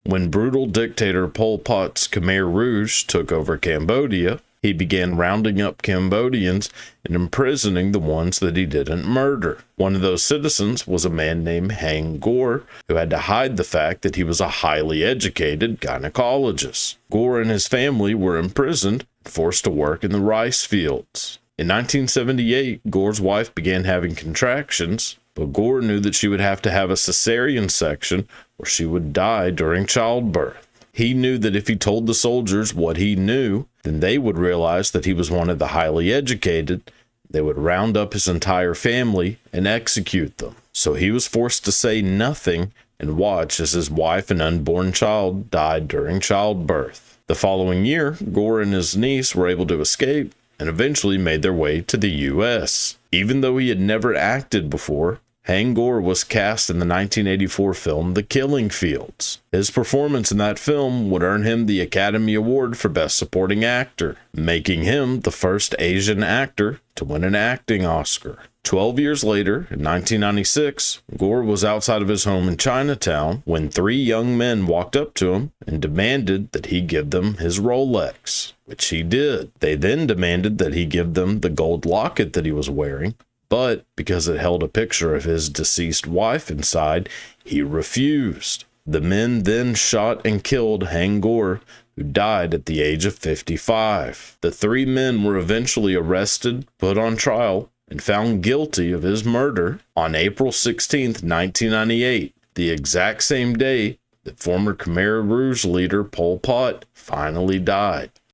When brutal dictator Pol Pot's Khmer Rouge took over Cambodia, he began rounding up Cambodians and imprisoning the ones that he didn't murder. One of those citizens was a man named Hang Gore, who had to hide the fact that he was a highly educated gynecologist. Gore and his family were imprisoned, forced to work in the rice fields. In 1978, Gore's wife began having contractions, but Gore knew that she would have to have a cesarean section or she would die during childbirth. He knew that if he told the soldiers what he knew, then they would realize that he was one of the highly educated. They would round up his entire family and execute them. So he was forced to say nothing and watch as his wife and unborn child died during childbirth. The following year, Gore and his niece were able to escape and eventually made their way to the U.S. Even though he had never acted before, Hang Gore was cast in the 1984 film The Killing Fields. His performance in that film would earn him the Academy Award for Best Supporting Actor, making him the first Asian actor to win an acting Oscar. 12 years later, in 1996, Gore was outside of his home in Chinatown when 3 young men walked up to him and demanded that he give them his Rolex, which he did. They then demanded that he give them the gold locket that he was wearing, but because it held a picture of his deceased wife inside, he refused. The men then shot and killed Hang Gore, who died at the age of 55. The 3 men were eventually arrested, put on trial, and found guilty of his murder on April 16, 1998, the exact same day that former Khmer Rouge leader Pol Pot finally died.